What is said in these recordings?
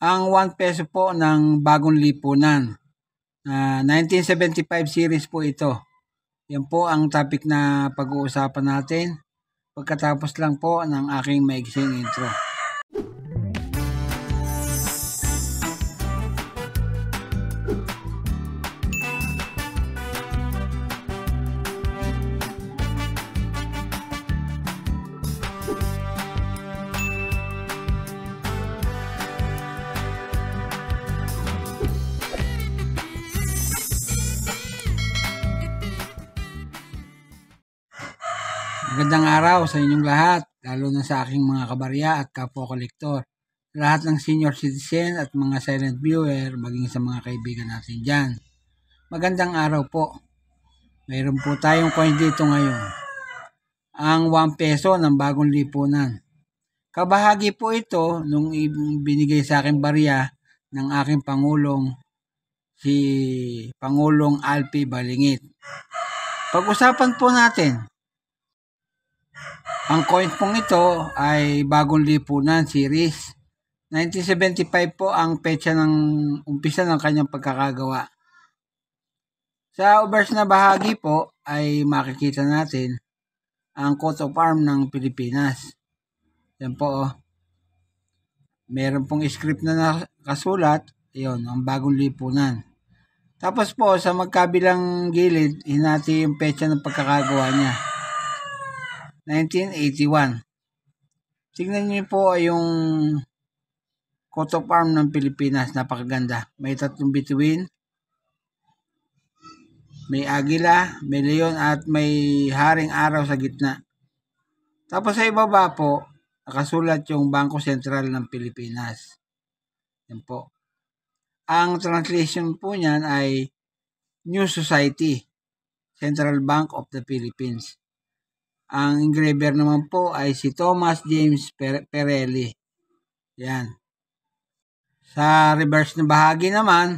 Ang 1 peso po ng bagong lipunan. 1975 series po ito. Yan po ang topic na pag-uusapan natin. Pagkatapos lang po ng aking maiksing intro. Magandang araw sa inyong lahat, lalo na sa aking mga kabarya at kapwa-kolektor, lahat ng senior citizen at mga silent viewer, maging sa mga kaibigan natin dyan. Magandang araw po. Mayroon po tayong coin dito ngayon. Ang 1 peso ng bagong lipunan. Kabahagi po ito nung binigay sa akin barya ng aking Pangulong, si Pangulong Alpi Balingit. Pag-usapan po natin. Ang coin pong ito ay bagong lipunan series. 1975 po ang petsa ng umpisa ng kanyang pagkakagawa. Sa obverse na bahagi po ay makikita natin ang coat of arms ng Pilipinas. Yan po. Meron pong script na nakasulat. Yon, ang bagong lipunan. Tapos po sa magkabilang gilid, hinati yung petsa ng pagkakagawa niya. 1981. Tingnan niyo po yung coat of arms ng Pilipinas. Napakaganda. May tatlong bituin. May agila, may leon at may haring araw sa gitna. Tapos sa ibaba po, nakasulat yung Bangko Sentral ng Pilipinas. Yan po. Ang translation po niyan ay New Society, Central Bank of the Philippines. Ang engraver naman po ay si Thomas James Perelli. Yan. Sa reverse na bahagi naman,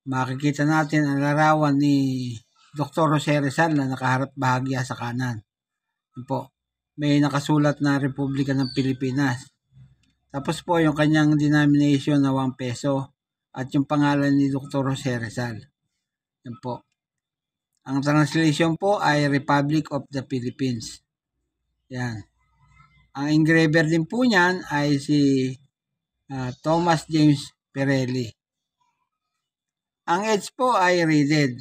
makikita natin ang larawan ni Dr. Jose Rizal na nakaharap bahagya sa kanan. Yan po. May nakasulat na Republika ng Pilipinas. Tapos po yung kanyang denomination na 1 peso at yung pangalan ni Dr. Jose Rizal. Yan po. Ang translation po ay Republic of the Philippines. Yan. Ang engraver din po niyan ay si Thomas James Perelli. Ang edge po ay raided.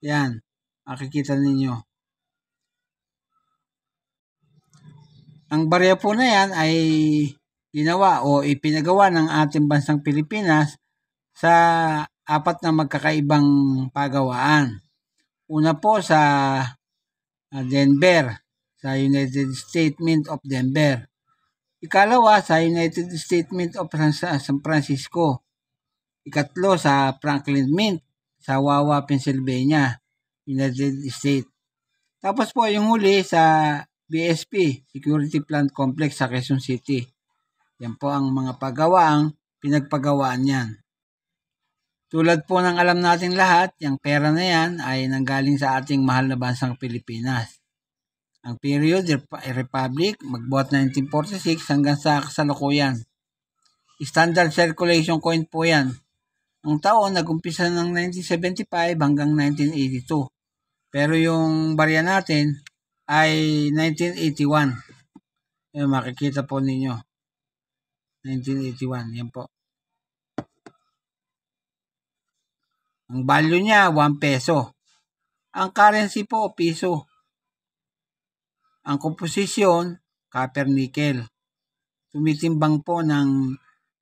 Yan. Makikita ninyo. Ang barya po na yan ay ginawa o ipinagawa ng ating bansang Pilipinas sa 4 na magkakaibang pagawaan. Una po sa Denver, sa United States Mint of Denver. Ikalawa sa United States Mint of San Francisco. Ikatlo sa Franklin Mint sa Wawa, Pennsylvania, United States. Tapos po yung huli sa BSP, Security Plant Complex sa Quezon City. Yan po ang mga pagawaang pinagpagawaan yan. Tulad po ng alam natin lahat, yung pera na yan ay nanggaling sa ating mahal na bansang Pilipinas. Ang period, Republic, magbuhat 1946 hanggang sa kasalukuyan. Standard circulation coin po yan. Ang taon, nag-umpisa ng 1975 hanggang 1982. Pero yung barya natin ay 1981. Yan, makikita po ninyo. 1981, yan po. Ang value niya, 1 peso. Ang currency po, piso. Ang composition, copper nickel. Tumitimbang po ng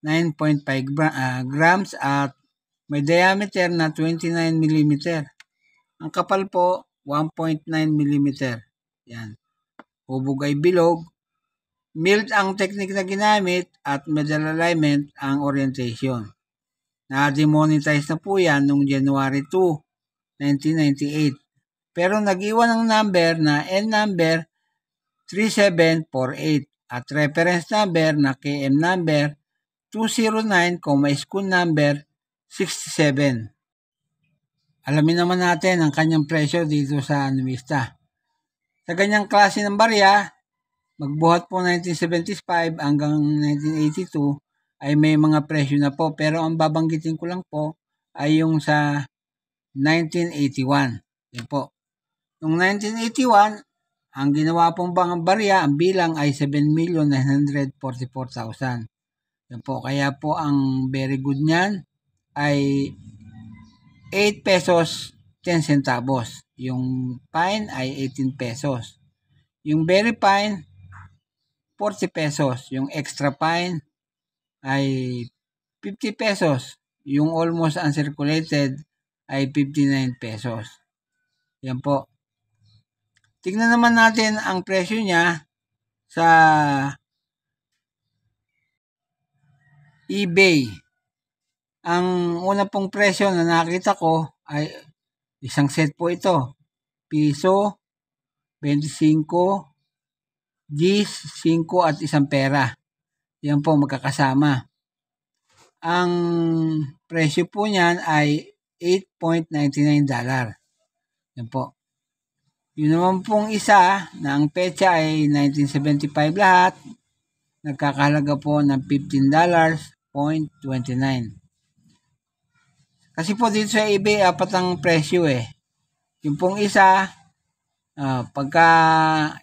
9.5 grams at may diameter na 29 mm. Ang kapal po, 1.9 mm. Yan. Hubog ay bilog. Milled ang technique na ginamit at medal alignment ang orientation. Na-demonetize na po yan noong January 2, 1998. Pero nag-iwan ng number na N number 3748 at reference number na KM number 209, school number 67. Alamin naman natin ang kanyang presyo dito sa Numista. Sa ganyang klase ng barya, magbuhat po 1975 hanggang 1982 ay may mga presyo na po. Pero ang babanggitin ko lang po ay yung sa 1981. Yan po. Noong 1981, ang ginawa pong barya, ang bilang ay 7,944,000. Yan po. Kaya po ang very good niyan ay 8 pesos 10 centavos. Yung fine ay 18 pesos. Yung very fine, 40 pesos. Yung extra fine ay 50 pesos. Yung almost uncirculated ay 59 pesos. Yan po. Tignan naman natin ang presyo niya sa eBay. Ang una pong presyo na nakita ko ay isang set po ito. Piso, 25, G's, 5 at isang pera. Yan po magkakasama. Ang presyo po niyan ay $8.99. Yan po. Yun naman pong isa na ang petsa ay 1975 lahat. Nagkakahalaga po ng $15.29. Kasi po dito sa eBay, apat ang presyo eh. Yung pong isa, pagka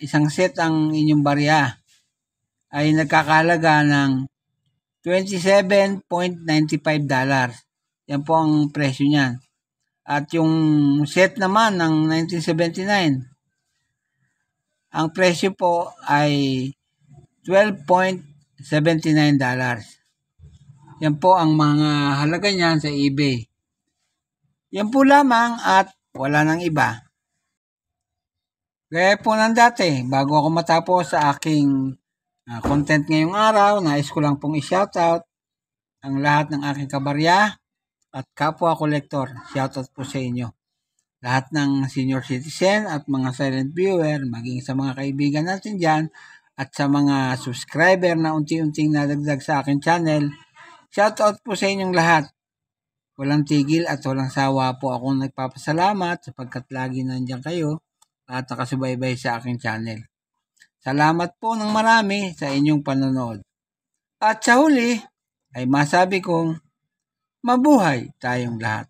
isang set ang inyong barya, ay nagkakahalaga ng $27.95. Yan po ang presyo niyan. At yung set naman ng 1979, ang presyo po ay $12.79. Yan po ang mga halaga niyan sa eBay. Yan po lamang at wala nang iba. Gaya po ng dati, bago ako matapos sa aking content ngayong araw, nais ko lang pong i-shoutout ang lahat ng aking kabarya at kapwa kolektor. Shoutout po sa inyo. Lahat ng senior citizen at mga silent viewer, maging sa mga kaibigan natin dyan, at sa mga subscriber na unti-unting nadagdag sa aking channel, shoutout po sa inyong lahat. Walang tigil at walang sawa po akong nagpapasalamat sapagkat lagi nandiyan kayo at nakasubaybay sa aking channel. Salamat po ng marami sa inyong panonood. At sa huli ay masabi kong mabuhay tayong lahat.